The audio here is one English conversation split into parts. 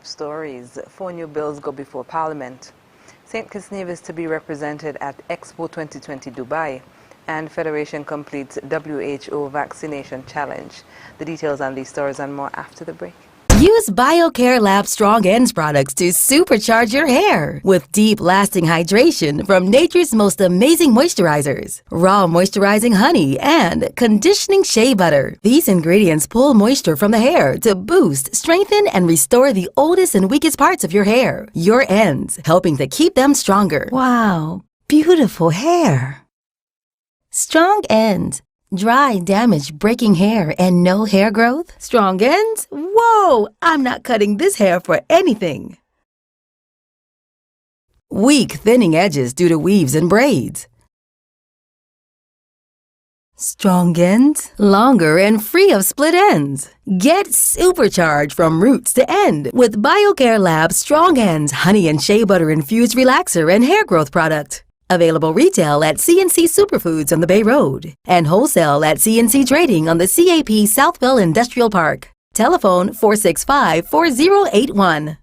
stories. 4 new bills go before Parliament. St. Kitts Nevis to be represented at Expo 2020 Dubai. And Federation completes WHO vaccination challenge. The details on these stories and more after the break. Use BioCare Lab Strong Ends products to supercharge your hair with deep lasting hydration from nature's most amazing moisturizers, raw moisturizing honey, and conditioning shea butter. These ingredients pull moisture from the hair to boost, strengthen, and restore the oldest and weakest parts of your hair, your ends, helping to keep them stronger. Wow, beautiful hair. Strong Ends. Dry, damaged, breaking hair and no hair growth? Strong ends? Whoa! I'm not cutting this hair for anything. Weak, thinning edges due to weaves and braids. Strong ends? Longer and free of split ends. Get supercharged from roots to end with BioCare Lab Strong Ends Honey and Shea Butter Infused Relaxer and Hair Growth Product. Available retail at CNC Superfoods on the Bay Road and wholesale at CNC Trading on the CAP Southville Industrial Park. Telephone 465-4081.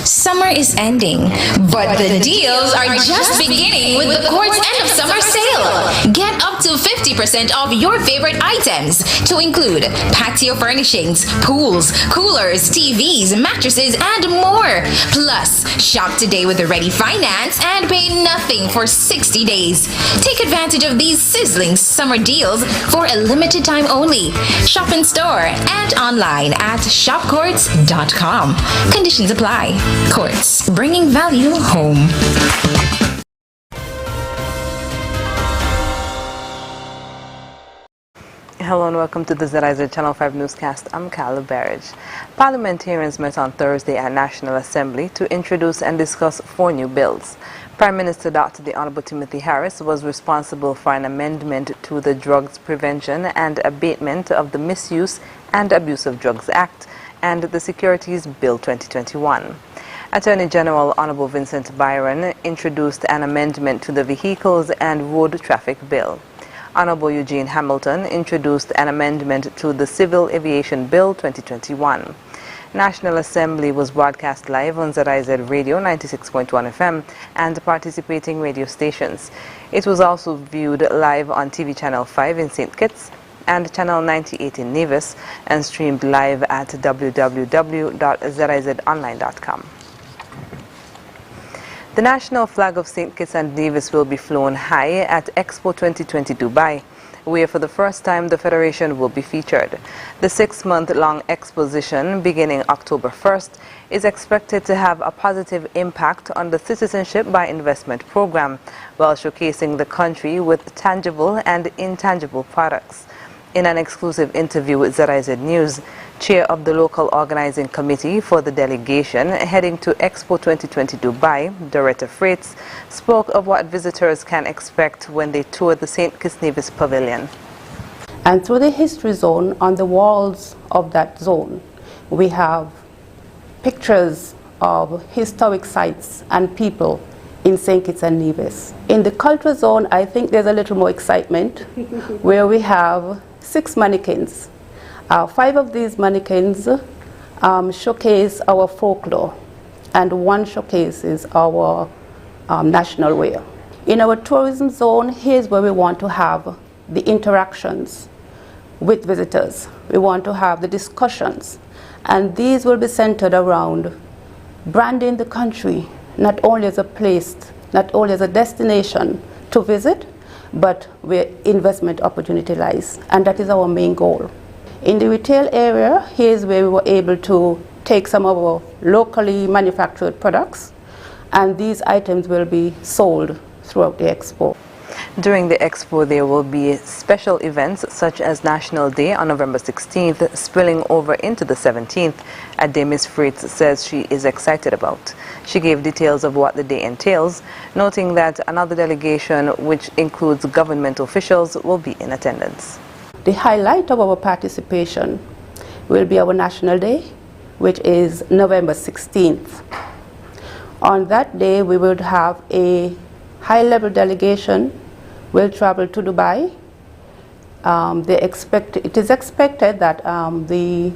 Summer is ending, but the deals are just beginning with the Court's end of summer sale. Get up to 50% off your favorite items, to include patio furnishings, pools, coolers, TVs, mattresses, and more. Plus, shop today with the Ready Finance and pay nothing for 60 days. Take advantage of these sizzling summer deals for a limited time only. Shop in store and online at shopcourts.com. Conditions apply. Courts, bringing value home. Hello and welcome to the ZIZ Channel 5 newscast. I'm Carla Barrage. Parliamentarians met on Thursday at National Assembly to introduce and discuss 4 new bills. Prime Minister Dr. The Honorable Timothy Harris was responsible for an amendment to the Drugs Prevention and Abatement of the Misuse and Abuse of Drugs Act and the Securities Bill 2021. Attorney General Honorable Vincent Byron introduced an amendment to the Vehicles and Road Traffic Bill. Honorable Eugene Hamilton introduced an amendment to the Civil Aviation Bill 2021. National Assembly was broadcast live on ZIZ Radio 96.1 FM and participating radio stations. It was also viewed live on TV Channel 5 in St. Kitts and Channel 98 in Nevis and streamed live at www.zizonline.com. The national flag of St. Kitts and Nevis will be flown high at Expo 2020 Dubai, where for the first time the Federation will be featured. The 6-month-long exposition, beginning October 1st, is expected to have a positive impact on the Citizenship by Investment program, while showcasing the country with tangible and intangible products. In an exclusive interview with ZIZ News, Chair of the local organizing committee for the delegation heading to Expo 2020 Dubai, Doretta Freites, spoke of what visitors can expect when they tour the St. Kitts Nevis Pavilion. And through the history zone, on the walls of that zone, we have pictures of historic sites and people in St. Kitts and Nevis. In the cultural zone, I think there's a little more excitement, where we have 6 mannequins. 5 of these mannequins showcase our folklore, and 1 showcases our national wear. In our tourism zone, here's where we want to have the interactions with visitors. We want to have the discussions, and these will be centered around branding the country, not only as a place, not only as a destination to visit, but where investment opportunity lies, and that is our main goal. In the retail area, here's where we were able to take some of our locally manufactured products, and these items will be sold throughout the expo. During the expo, there will be special events such as National Day on November 16th, spilling over into the 17th, a day Ms. Freites says she is excited about. She gave details of what the day entails, noting that another delegation, which includes government officials, will be in attendance. The highlight of our participation will be our National Day, which is November 16th. On that day, we will have a high-level delegation will travel to Dubai. It is expected that the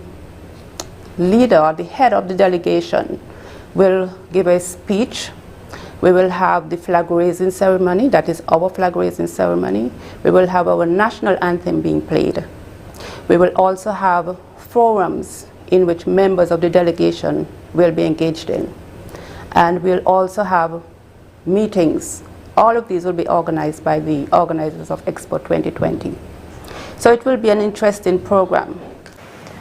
leader, the head of the delegation, will give a speech. We will have the flag raising ceremony, that is our flag raising ceremony. We will have our national anthem being played. We will also have forums in which members of the delegation will be engaged in. And we'll also have meetings. All of these will be organized by the organizers of Expo 2020. So it will be an interesting program.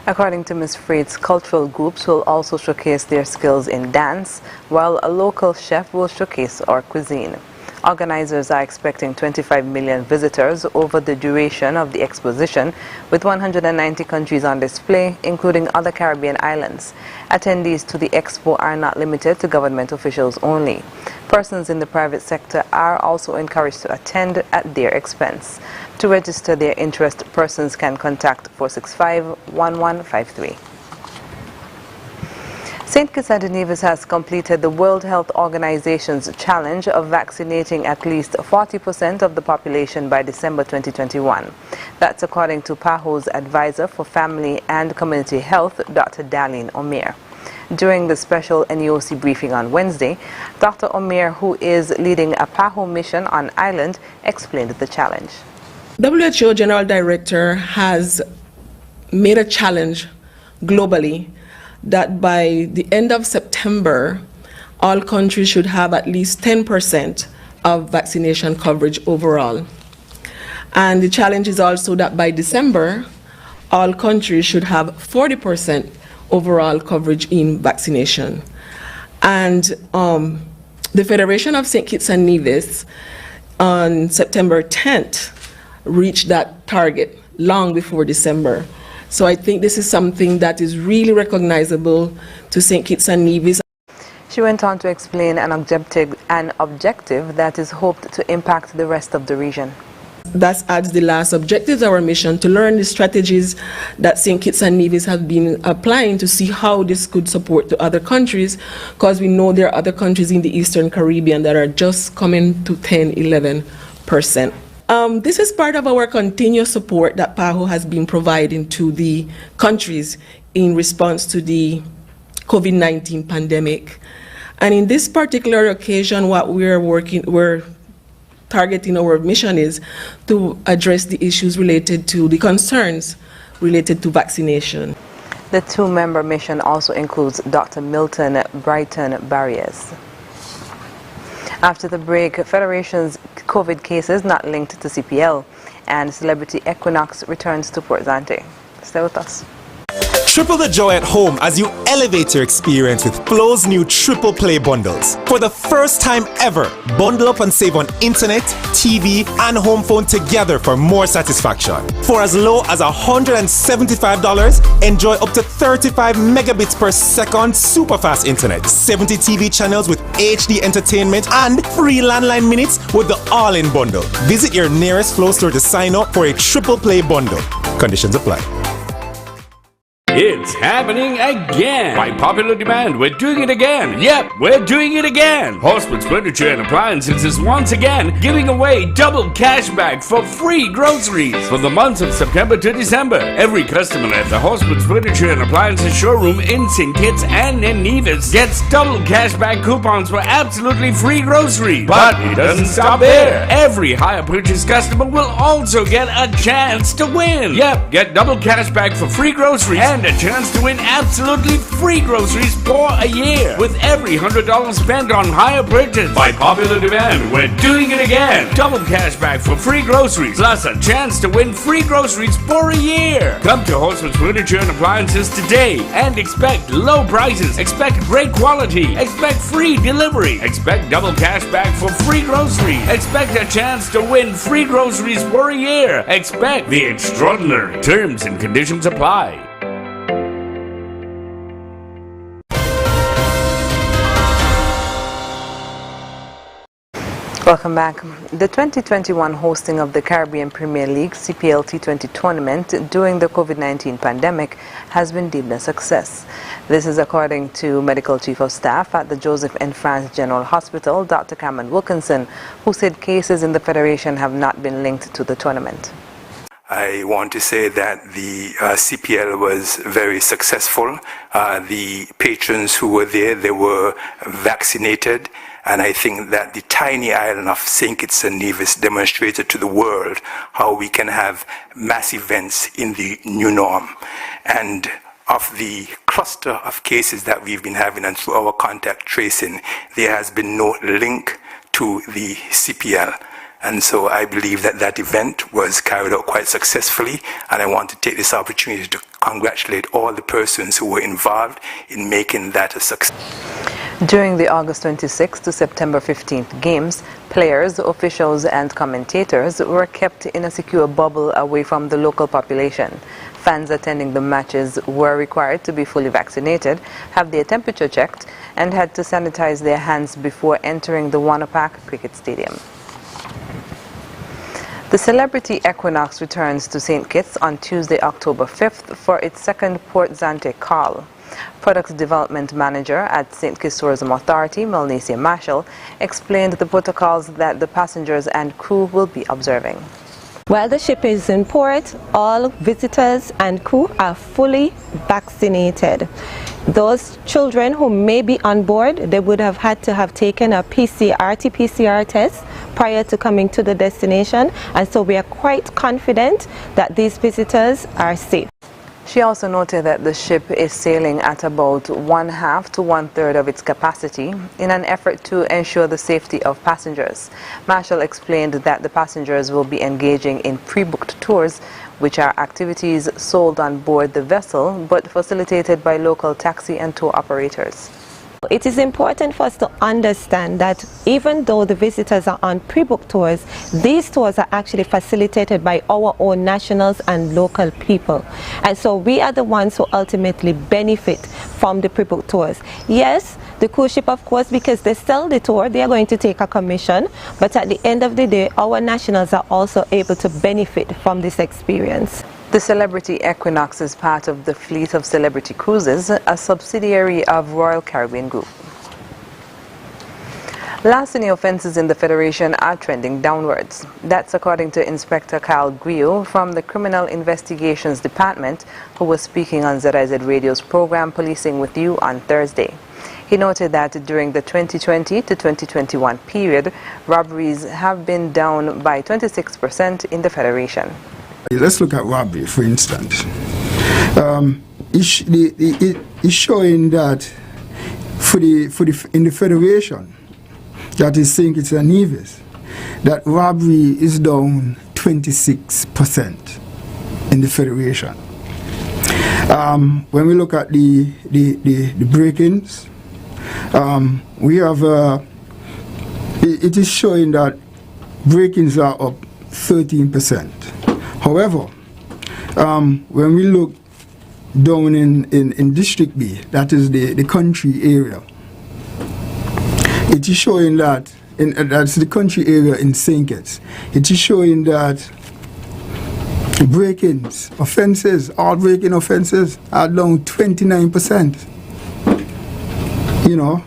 According to Ms. Freites, cultural groups will also showcase their skills in dance, while a local chef will showcase our cuisine. Organizers are expecting 25 million visitors over the duration of the exposition, with 190 countries on display, including other Caribbean islands. Attendees to the expo are not limited to government officials only. Persons in the private sector are also encouraged to attend at their expense. To register their interest, persons can contact 465-1153. St. Kitts and Nevis has completed the World Health Organization's challenge of vaccinating at least 40% of the population by December 2021. That's according to PAHO's advisor for Family and Community Health, Dr. Darlene Omier. During the special NEOC briefing on Wednesday, Dr. Omier, who is leading a PAHO mission on island, explained the challenge. WHO General Director has made a challenge globally that by the end of September, all countries should have at least 10% of vaccination coverage overall. And the challenge is also that by December, all countries should have 40% overall coverage in vaccination. And the Federation of St. Kitts and Nevis on September 10th reached that target long before December. So I think this is something that is really recognizable to St. Kitts and Nevis. She went on to explain an objective that is hoped to impact the rest of the region. That's adds the last objective of our mission, to learn the strategies that St. Kitts and Nevis have been applying to see how this could support the other countries, because we know there are other countries in the Eastern Caribbean that are just coming to 10–11%. This is part of our continuous support that PAHO has been providing to the countries in response to the COVID-19 pandemic. And in this particular occasion, what we're targeting our mission is to address the issues related to the concerns related to vaccination. The two-member mission also includes Dr. Milton Brighton Barriers. After the break, Federation's COVID cases not linked to CPL, and Celebrity Equinox returns to Port Zante. Stay with us. Triple the joy at home as you elevate your experience with Flo's new Triple Play bundles. For the first time ever, bundle up and save on internet, TV, and home phone together for more satisfaction. For as low as $175, enjoy up to 35 megabits per second super fast internet, 70 TV channels with HD entertainment, and free landline minutes with the all-in bundle. Visit your nearest Flo store to sign up for a Triple Play bundle. Conditions apply. It's happening again. By popular demand, we're doing it again. Yep, we're doing it again. Hospice Furniture and Appliances is once again giving away double cashback for free groceries for the months of September to December. Every customer at the Hospice Furniture and Appliances showroom in St. Kitts and in Nevis gets double cashback coupons for absolutely free groceries. But it doesn't stop there. Every higher purchase customer will also get a chance to win. Yep, get double cashback for free groceries and a chance to win absolutely free groceries for a year with every $100 spent on higher purchase. By popular demand, we're doing it again. Double cashback for free groceries, plus a chance to win free groceries for a year. Come to Hospice Furniture and Appliances today and expect low prices, expect great quality, expect free delivery, expect double cashback for free groceries, expect a chance to win free groceries for a year, expect the extraordinary terms and conditions apply. Welcome back. The 2021 hosting of the Caribbean Premier League CPL T20 tournament during the COVID-19 pandemic has been deemed a success. This is according to Medical Chief of Staff at the Joseph N. France General Hospital, Dr. Cameron Wilkinson, who said cases in the Federation have not been linked to the tournament. I want to say that the CPL was very successful. The patrons who were there, they were vaccinated. And I think that the tiny island of St. Kitts and Nevis demonstrated to the world how we can have mass events in the new norm. And of the cluster of cases that we've been having and through our contact tracing, there has been no link to the CPL. And so I believe that that event was carried out quite successfully, and I want to take this opportunity to congratulate all the persons who were involved in making that a success. During the August 26th to September 15th games, players, officials and commentators were kept in a secure bubble away from the local population. Fans attending the matches were required to be fully vaccinated, have their temperature checked, and had to sanitize their hands before entering the Wanapaka Cricket Stadium. The Celebrity Equinox returns to St. Kitts on Tuesday, October 5th for its second Port Zante call. Product Development Manager at St. Kitts Tourism Authority, Melnesia Marshall, explained the protocols that the passengers and crew will be observing. While the ship is in port, all visitors and crew are fully vaccinated. Those children who may be on board, they would have had to have taken a RT-PCR test prior to coming to the destination, and so we are quite confident that these visitors are safe. She also noted that the ship is sailing at about 1/2 to 1/3 of its capacity in an effort to ensure the safety of passengers. Marshall explained that the passengers will be engaging in pre-booked tours, which are activities sold on board the vessel but facilitated by local taxi and tour operators. It is important for us to understand that even though the visitors are on pre-booked tours, these tours are actually facilitated by our own nationals and local people. And so we are the ones who ultimately benefit from the pre-booked tours. Yes, the cruise ship, of course, because they sell the tour, they are going to take a commission, but at the end of the day, our nationals are also able to benefit from this experience. The Celebrity Equinox is part of the fleet of Celebrity Cruises, a subsidiary of Royal Caribbean Group. Larceny offences in the Federation are trending downwards. That's according to Inspector Kyle Griot from the Criminal Investigations Department, who was speaking on ZIZ Radio's program Policing with You on Thursday. He noted that during the 2020 to 2021 period, robberies have been down by 26% in the Federation. Let's look at robbery, for instance. It's showing that in the Federation, that is St. Kitts and Nevis, that robbery is down 26% in the Federation. When we look at the break-ins, we have it is showing that break-ins are up 13%. However, when we look down in District B, that is the country area, it is showing that, that's the country area in St. Kitts, it is showing that break-ins, all break-in offences are down 29%. You know,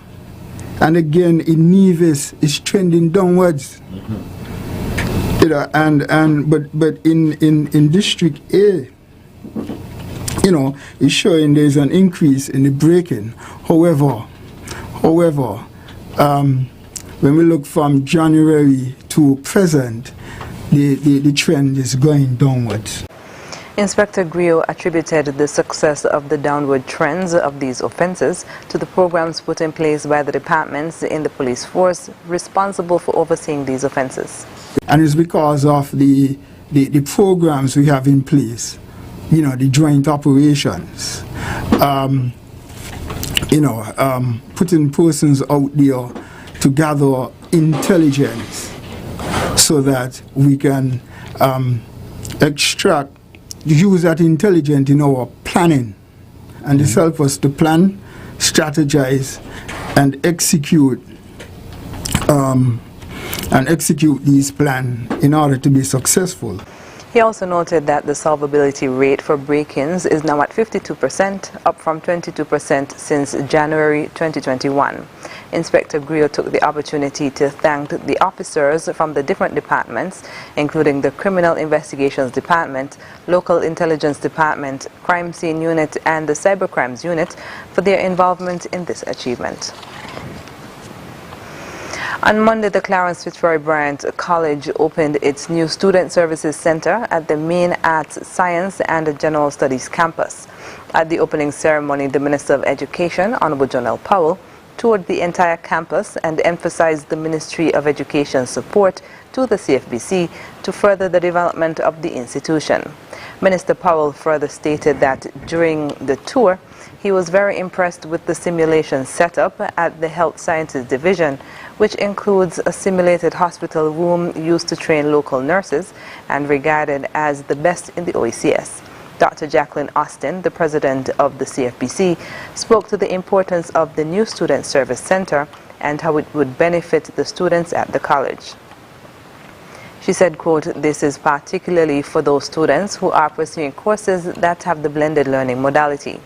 and again in Nevis, it's trending downwards. You know, but in District A, you know, it's showing there's an increase in the break-in. However, when we look from January to present, the trend is going downwards. Inspector Griot attributed the success of the downward trends of these offences to the programs put in place by the departments in the police force responsible for overseeing these offences. And it's because of the programs we have in place, you know, the joint operations, you know, putting persons out there to gather intelligence so that we can use that intelligence in our planning, and this helps us to plan, strategize, and execute these plans in order to be successful. He also noted that the solvability rate for break-ins is now at 52%, up from 22% since January 2021. Inspector Griot took the opportunity to thank the officers from the different departments, including the Criminal Investigations Department, Local Intelligence Department, Crime Scene Unit, and the Cybercrimes Unit for their involvement in this achievement. On Monday, the Clarence Fitzroy Bryant College opened its new Student Services Center at the Main Arts, Science and General Studies campus. At the opening ceremony, the Minister of Education, Honorable John L. Powell, toured the entire campus and emphasized the Ministry of Education's support to the CFBC to further the development of the institution. Minister Powell further stated that during the tour, he was very impressed with the simulation setup at the Health Sciences Division, which includes a simulated hospital room used to train local nurses and regarded as the best in the OECS. Dr. Jacqueline Austin, the president of the CFBC, spoke to the importance of the new Student Service Center and how it would benefit the students at the college. She said, quote, "This is particularly for those students who are pursuing courses that have the blended learning modality.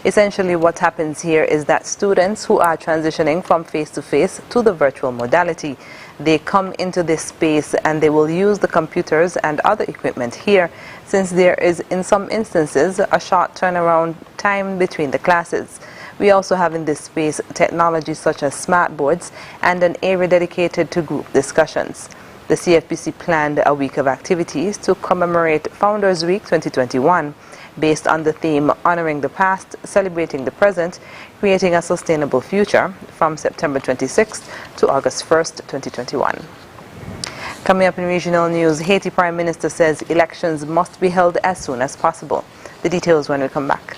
Essentially, what happens here is that students who are transitioning from face-to-face to the virtual modality, they come into this space and they will use the computers and other equipment here, since there is, in some instances, a short turnaround time between the classes. We also have in this space technology such as smart boards and an area dedicated to group discussions." The CFBC planned a week of activities to commemorate Founders Week 2021 based on the theme Honoring the Past, Celebrating the Present, Creating a Sustainable Future from September 26th to August 1st, 2021. Coming up in regional news, Haiti Prime Minister says elections must be held as soon as possible. The details when we come back.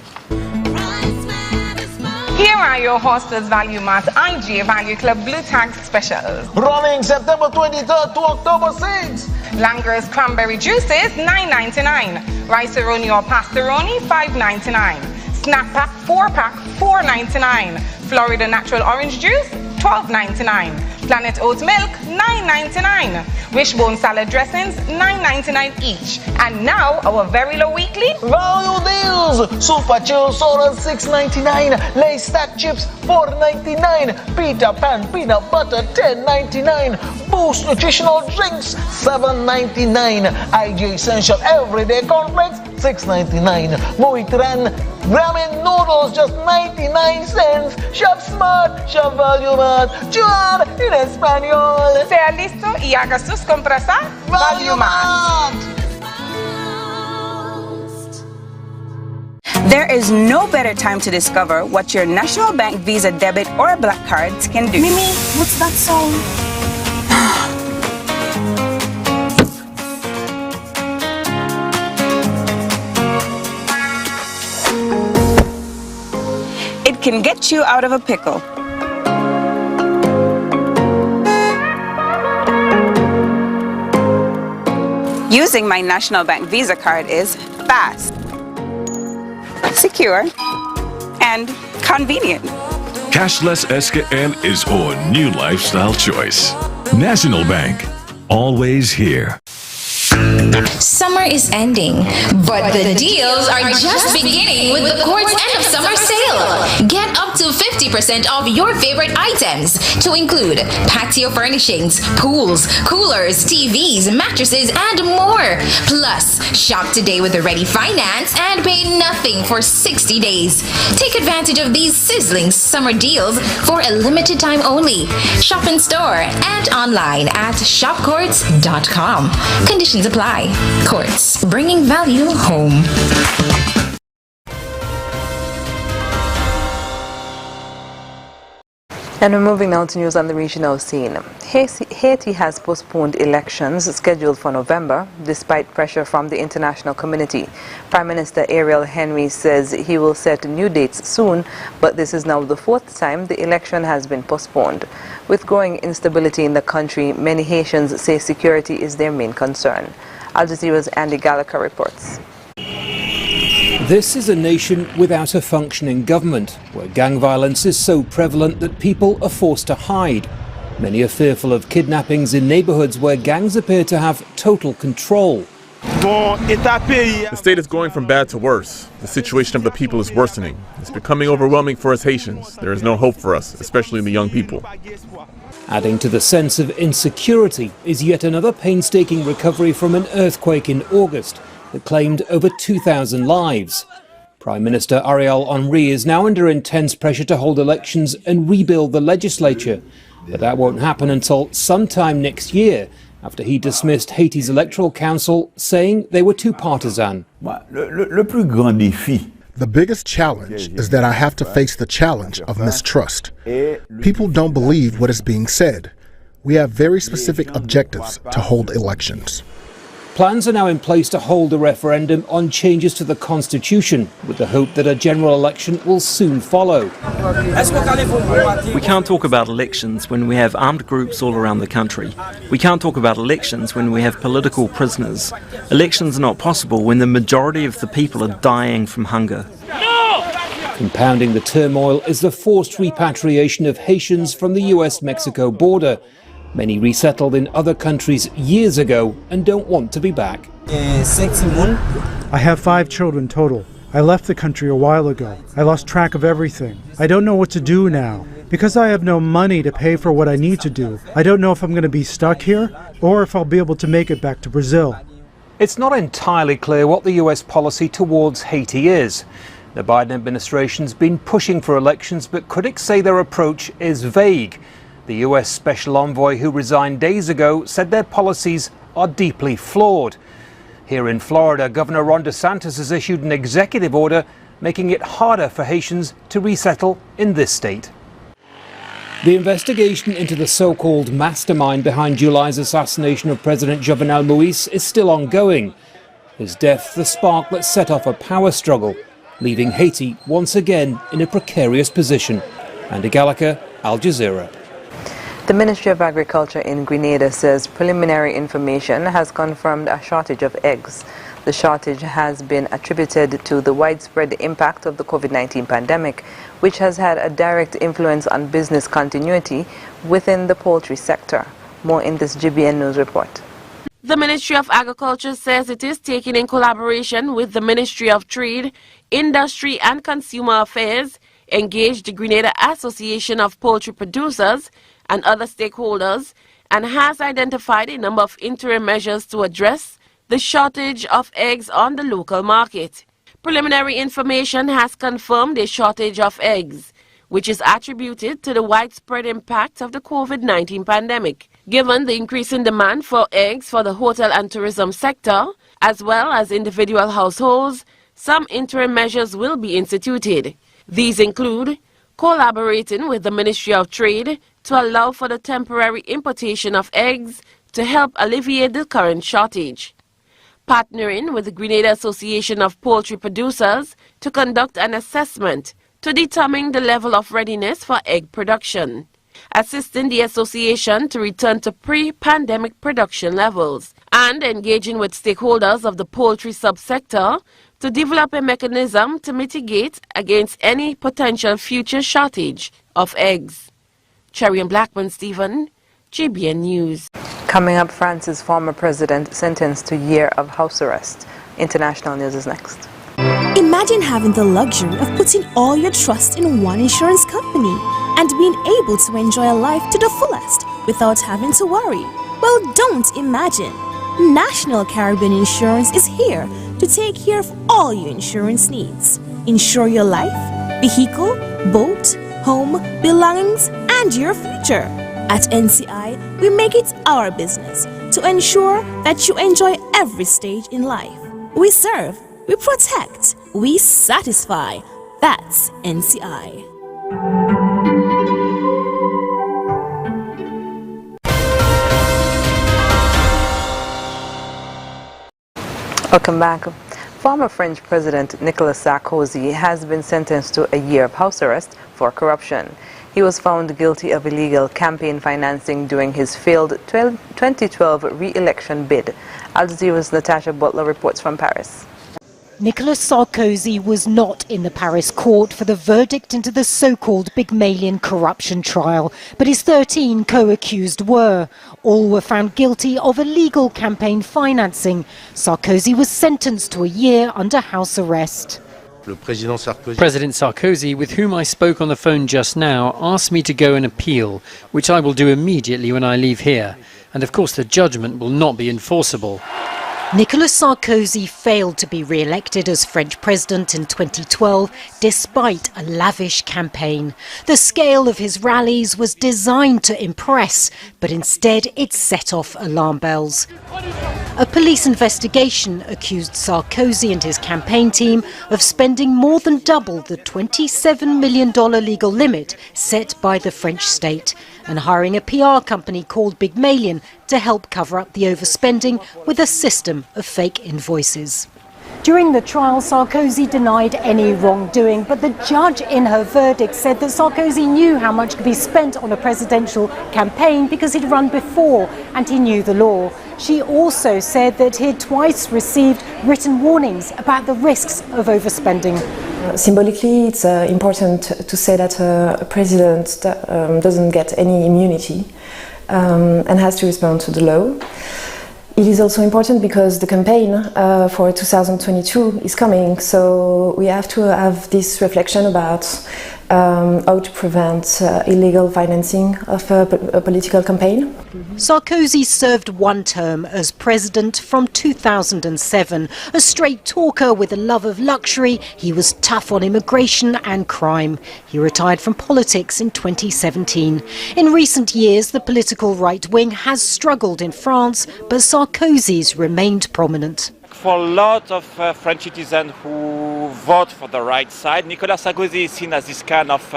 Here are your Hostels Value Mart IG Value Club Blue Tag Specials. Running September 23rd to October 6th. Langer's Cranberry Juices, $9.99. Rice-A-Roni or Pastoroni, $5.99. Snack Pack 4-pack, $4.99. Florida Natural Orange Juice, $12.99. Planet Oat Milk, $9.99. Wishbone Salad Dressings, $9.99 each. And now, our very low weekly value deals. Super Chill Soda, $6.99. Lay Stack Chips, $4.99. Peter Pan Peanut Butter, $10.99. Boost Nutritional Drinks, $7.99. IG Essential Everyday Cornflakes, $6.99. Moitran Ramen Noodles, just 99 cents. Shop smart, shop value mart. Juan in español. Sea listo y haga sus compras a Value Mart. There is no better time to discover what your National Bank Visa debit or black cards can do. Mimi, what's that song? It can get you out of a pickle. Using my National Bank Visa card is fast, secure, and convenient. Cashless SKN is our new lifestyle choice. National Bank, always here. Summer is ending, but the deals are just beginning with the Court's end of summer sale. Get up to 50% off your favorite items, to include patio furnishings, pools, coolers, TVs, mattresses, and more. Plus, shop today with a ready finance and pay nothing for 60 days. Take advantage of these sizzling summer deals for a limited time only. Shop in store and online at shopcourts.com. Conditions apply. Courts, bringing value home. And we're moving now to news on the regional scene. Haiti has postponed elections scheduled for November despite pressure from the international community. Prime Minister Ariel Henry says he will set new dates soon, but this is now the fourth time the election has been postponed. With growing instability in the country, many Haitians say security is their main concern. Al Jazeera's Andy Gallagher reports. This is a nation without a functioning government, where gang violence is so prevalent that people are forced to hide. Many are fearful of kidnappings in neighborhoods where gangs appear to have total control. The state is going from bad to worse. The situation of the people is worsening. It's becoming overwhelming for us Haitians. There is no hope for us, especially the young people. Adding to the sense of insecurity is yet another painstaking recovery from an earthquake in August that claimed over 2,000 lives. Prime Minister Ariel Henry is now under intense pressure to hold elections and rebuild the legislature. But that won't happen until sometime next year, after he dismissed Haiti's Electoral Council, saying they were too partisan. The biggest challenge is that I have to face the challenge of mistrust. People don't believe what is being said. We have very specific objectives to hold elections. Plans are now in place to hold a referendum on changes to the Constitution, with the hope that a general election will soon follow. We can't talk about elections when we have armed groups all around the country. We can't talk about elections when we have political prisoners. Elections are not possible when the majority of the people are dying from hunger. Compounding the turmoil is the forced repatriation of Haitians from the US-Mexico border. Many resettled in other countries years ago and don't want to be back. I have 5 children total. I left the country a while ago. I lost track of everything. I don't know what to do now. Because I have no money to pay for what I need to do, I don't know if I'm going to be stuck here or if I'll be able to make it back to Brazil. It's not entirely clear what the US policy towards Haiti is. The Biden administration's been pushing for elections, but critics say their approach is vague. The US Special Envoy, who resigned days ago, said their policies are deeply flawed. Here in Florida, Governor Ron DeSantis has issued an executive order making it harder for Haitians to resettle in this state. The investigation into the so-called mastermind behind July's assassination of President Jovenel Moïse is still ongoing. His death the spark that set off a power struggle, leaving Haiti once again in a precarious position. Andy Gallagher, Al Jazeera. The Ministry of Agriculture in Grenada says preliminary information has confirmed a shortage of eggs. The shortage has been attributed to the widespread impact of the COVID-19 pandemic, which has had a direct influence on business continuity within the poultry sector. More in this GBN News report. The Ministry of Agriculture says it is taking in collaboration with the Ministry of Trade, Industry and Consumer Affairs, engaged the Grenada Association of Poultry Producers and other stakeholders, and has identified a number of interim measures to address the shortage of eggs on the local market. Preliminary information has confirmed a shortage of eggs, which is attributed to the widespread impact of the COVID-19 pandemic. Given the increasing demand for eggs for the hotel and tourism sector, as well as individual households, some interim measures will be instituted. These include collaborating with the Ministry of Trade to allow for the temporary importation of eggs to help alleviate the current shortage, partnering with the Grenada Association of Poultry Producers to conduct an assessment to determine the level of readiness for egg production, assisting the association to return to pre-pandemic production levels, and engaging with stakeholders of the poultry subsector to develop a mechanism to mitigate against any potential future shortage of eggs. Cherry and Blackman Stephen, GBN News. Coming up, France's former president sentenced to a year of house arrest. International news is next. Imagine having the luxury of putting all your trust in one insurance company and being able to enjoy a life to the fullest without having to worry. Well, don't imagine. National Caribbean Insurance is here to take care of all your insurance needs. Insure your life, vehicle, boat, home, belongings, and your future. At NCI, we make it our business to ensure that you enjoy every stage in life. We serve, we protect, we satisfy. That's NCI. Welcome back. Former French President Nicolas Sarkozy has been sentenced to a year of house arrest for corruption. He was found guilty of illegal campaign financing during his failed 2012 re-election bid. Al Jazeera's Natasha Butler reports from Paris. Nicolas Sarkozy was not in the Paris court for the verdict into the so-called Pygmalion corruption trial, but his 13 co-accused were. All were found guilty of illegal campaign financing. Sarkozy was sentenced to a year under house arrest. President Sarkozy, with whom I spoke on the phone just now, asked me to go and appeal, which I will do immediately when I leave here. And of course the judgment will not be enforceable. Nicolas Sarkozy failed to be re-elected as French president in 2012 despite a lavish campaign. The scale of his rallies was designed to impress, but instead it set off alarm bells. A police investigation accused Sarkozy and his campaign team of spending more than double the $27 million legal limit set by the French state and hiring a PR company called Pygmalion to help cover up the overspending with a system of fake invoices. During the trial, Sarkozy denied any wrongdoing, but the judge in her verdict said that Sarkozy knew how much could be spent on a presidential campaign because he'd run before and he knew the law. She also said that he'd twice received written warnings about the risks of overspending. Symbolically, it's important to say that a president doesn't get any immunity and has to respond to the law. It is also important because the campaign for 2022 is coming, so we have to have this reflection about how to prevent illegal financing of a political campaign. Sarkozy served one term as president from 2007. A straight talker with a love of luxury, he was tough on immigration and crime. He retired from politics in 2017. In recent years, the political right wing has struggled in France, but Sarkozy's remained prominent. For a lot of French citizens who vote for the right side, Nicolas Sarkozy is seen as this kind of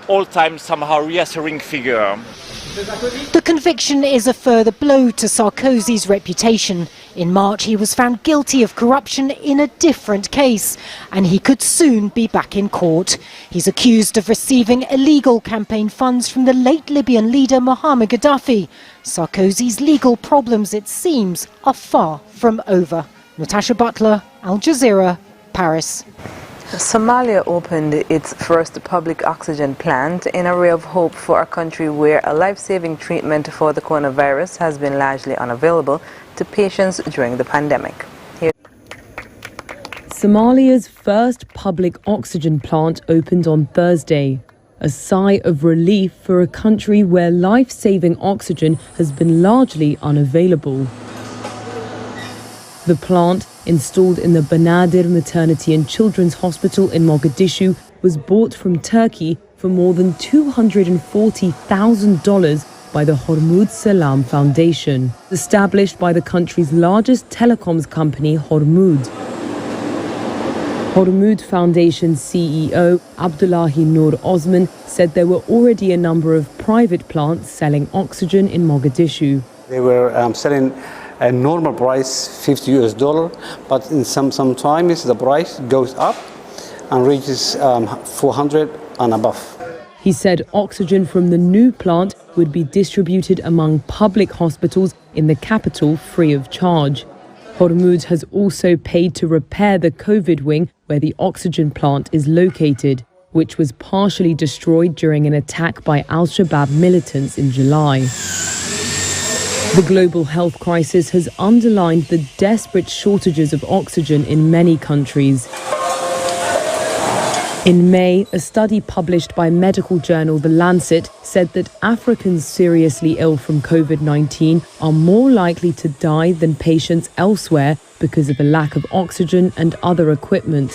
all-time somehow reassuring figure. The conviction is a further blow to Sarkozy's reputation. In March, he was found guilty of corruption in a different case, and he could soon be back in court. He's accused of receiving illegal campaign funds from the late Libyan leader Muammar Gaddafi. Sarkozy's legal problems, it seems, are far from over. Natasha Butler, Al Jazeera, Paris. Somalia opened its first public oxygen plant in a ray of hope for a country where a life-saving treatment for the coronavirus has been largely unavailable to patients during the pandemic. Somalia's first public oxygen plant opened on Thursday. A sigh of relief for a country where life-saving oxygen has been largely unavailable. The plant, installed in the Banadir Maternity and Children's Hospital in Mogadishu, was bought from Turkey for more than $240,000 by the Hormuz Salam Foundation, established by the country's largest telecoms company, Hormuz. Hormuz Foundation CEO Abdullahi Nur Osman said there were already a number of private plants selling oxygen in Mogadishu. They were selling a normal price, $50 US, but in sometimes the price goes up and reaches 400 and above. He said oxygen from the new plant would be distributed among public hospitals in the capital free of charge. Hormuz has also paid to repair the COVID wing where the oxygen plant is located, which was partially destroyed during an attack by Al-Shabaab militants in July. The global health crisis has underlined the desperate shortages of oxygen in many countries. In May, a study published by medical journal The Lancet said that Africans seriously ill from COVID-19 are more likely to die than patients elsewhere because of a lack of oxygen and other equipment.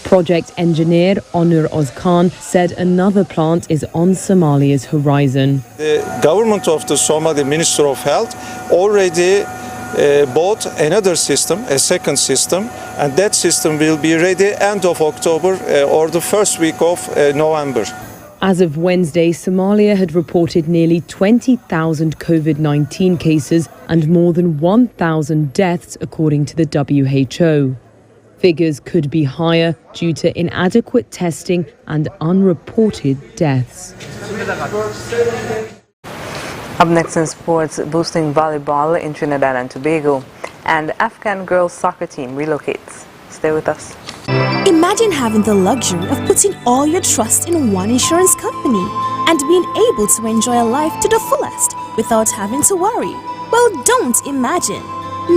Project engineer Onur Ozkan said another plant is on Somalia's horizon. The government of the Somali Ministry of Health already bought another system, a second system, and that system will be ready end of October or the first week of November. As of Wednesday, Somalia had reported nearly 20,000 COVID-19 cases and more than 1,000 deaths, according to the WHO. Figures could be higher due to inadequate testing and unreported deaths. Up next in sports, boosting volleyball in Trinidad and Tobago. And Afghan girls soccer team relocates. Stay with us. Imagine having the luxury of putting all your trust in one insurance company and being able to enjoy a life to the fullest without having to worry. Well, don't imagine.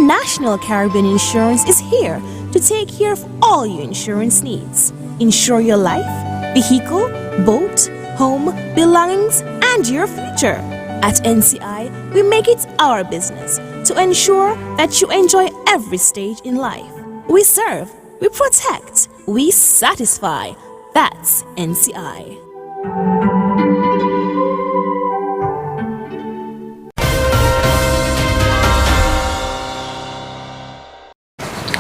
National Caribbean Insurance is here to take care of all your insurance needs. Insure your life, vehicle, boat, home, belongings, and your future. At NCI, we make it our business to ensure that you enjoy every stage in life. We serve, we protect, we satisfy. That's NCI.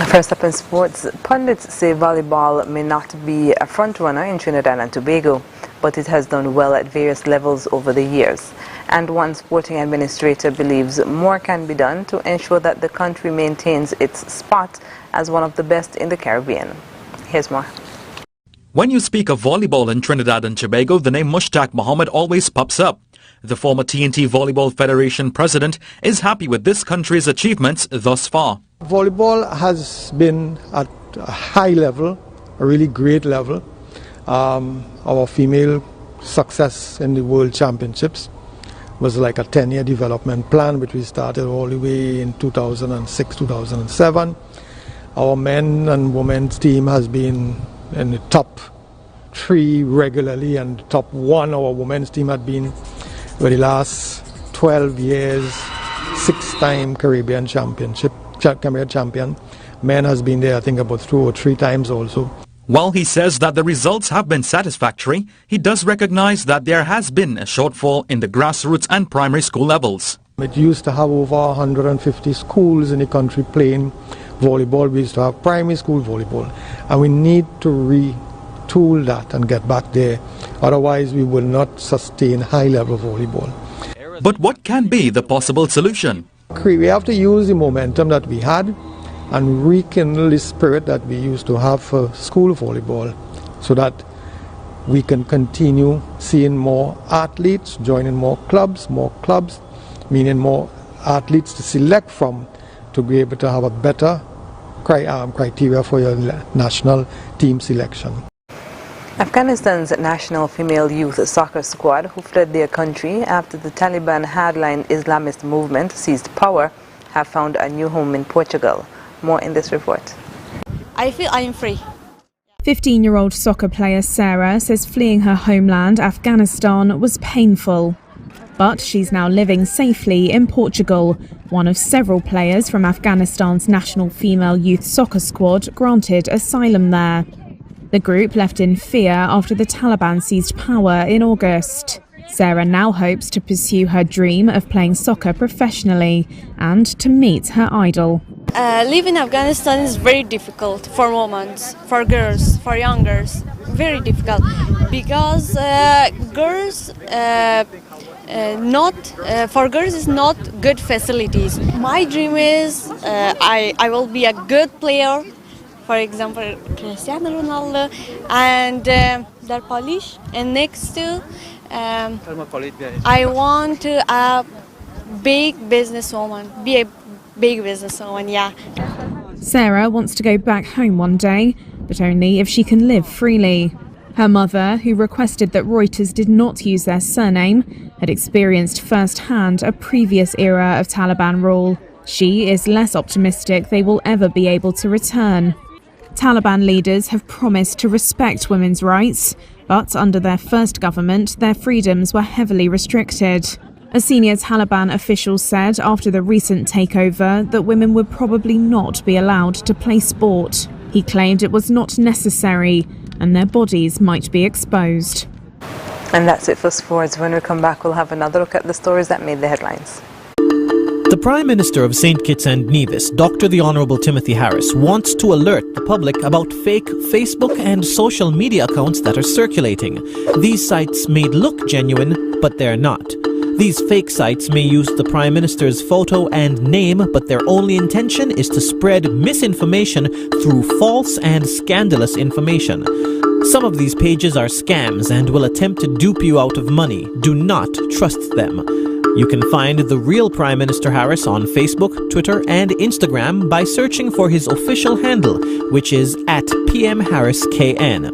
First up in sports, pundits say volleyball may not be a front runner in Trinidad and Tobago, but it has done well at various levels over the years. And one sporting administrator believes more can be done to ensure that the country maintains its spot as one of the best in the Caribbean. Here's more. When you speak of volleyball in Trinidad and Tobago, the name Mushtaq Mohammed always pops up. The former TNT Volleyball Federation president is happy with this country's achievements thus far. Volleyball has been at a high level, a really great level. Our female success in the World Championships was like a 10-year development plan, which we started all the way in 2006, 2007. Our men and women's team has been in the top 3 regularly, and top 1 our women's team had been for the last 12 years, 6-time Caribbean champion. Men has been there, I think, about 2 or 3 times also. While he says that the results have been satisfactory, he does recognize that there has been a shortfall in the grassroots and primary school levels. It used to have over 150 schools in the country playing volleyball. We used to have primary school volleyball, and we need to retool that and get back there. Otherwise, we will not sustain high-level volleyball. But what can be the possible solution? We have to use the momentum that we had and rekindle the spirit that we used to have for school volleyball, so that we can continue seeing more athletes, joining more clubs, meaning more athletes to select from, to be able to have a better criteria for your national team selection. Afghanistan's national female youth soccer squad, who fled their country after the Taliban hardline Islamist movement seized power, have found a new home in Portugal. More in this report. I feel I am free. 15-year-old soccer player Sarah says fleeing her homeland, Afghanistan, was painful. But she's now living safely in Portugal, one of several players from Afghanistan's national female youth soccer squad granted asylum there. The group left in fear after the Taliban seized power in August. Sarah now hopes to pursue her dream of playing soccer professionally and to meet her idol. Living in Afghanistan is very difficult for women, for girls, for young girls. Very difficult because girls for girls is not good facilities. My dream is I will be a good player. For example, Cristiano Ronaldo, and they're Polish. And next to, I want to a big businesswoman, be a big businesswoman, yeah. Sarah wants to go back home one day, but only if she can live freely. Her mother, who requested that Reuters did not use their surname, had experienced firsthand a previous era of Taliban rule. She is less optimistic they will ever be able to return. Taliban leaders have promised to respect women's rights, but under their first government, their freedoms were heavily restricted. A senior Taliban official said after the recent takeover that women would probably not be allowed to play sport. He claimed it was not necessary and their bodies might be exposed. And that's it for sports. When we come back, we'll have another look at the stories that made the headlines. The Prime Minister of St. Kitts and Nevis, Dr. the Honourable Timothy Harris, wants to alert the public about fake Facebook and social media accounts that are circulating. These sites may look genuine, but they're not. These fake sites may use the Prime Minister's photo and name, but their only intention is to spread misinformation through false and scandalous information. Some of these pages are scams and will attempt to dupe you out of money. Do not trust them. You can find the real Prime Minister Harris on Facebook, Twitter, and Instagram by searching for his official handle, which is @PMHarrisKN.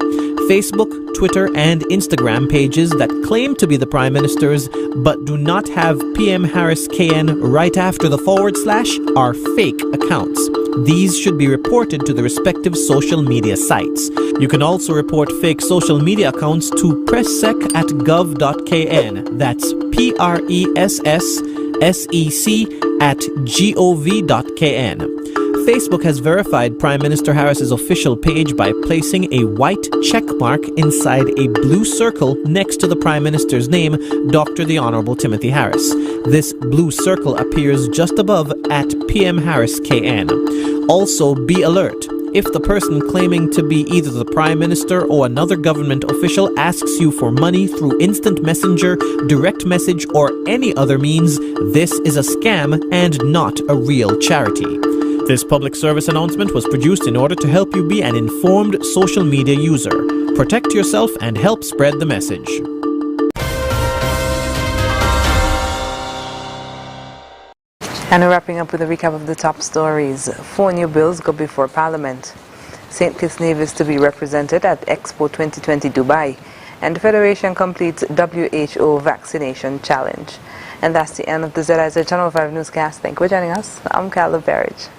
Facebook, Twitter, and Instagram pages that claim to be the Prime Minister's but do not have PM Harris KN right after the / are fake accounts. These should be reported to the respective social media sites. You can also report fake social media accounts to presssec@gov.kn. That's PRESSEC@gov.kn. Facebook has verified Prime Minister Harris's official page by placing a white check mark inside a blue circle next to the Prime Minister's name, Dr. the Honorable Timothy Harris. This blue circle appears just above @PMHarrisKN. Also, be alert. If the person claiming to be either the Prime Minister or another government official asks you for money through instant messenger, direct message, or any other means, this is a scam and not a real charity. This public service announcement was produced in order to help you be an informed social media user. Protect yourself and help spread the message. And we're wrapping up with a recap of the top stories. 4 new bills go before Parliament. St. Kitts Nevis to be represented at Expo 2020 Dubai. And the Federation completes WHO Vaccination Challenge. And that's the end of the ZIZ Channel 5 newscast. Thank you for joining us. I'm Carla Berridge.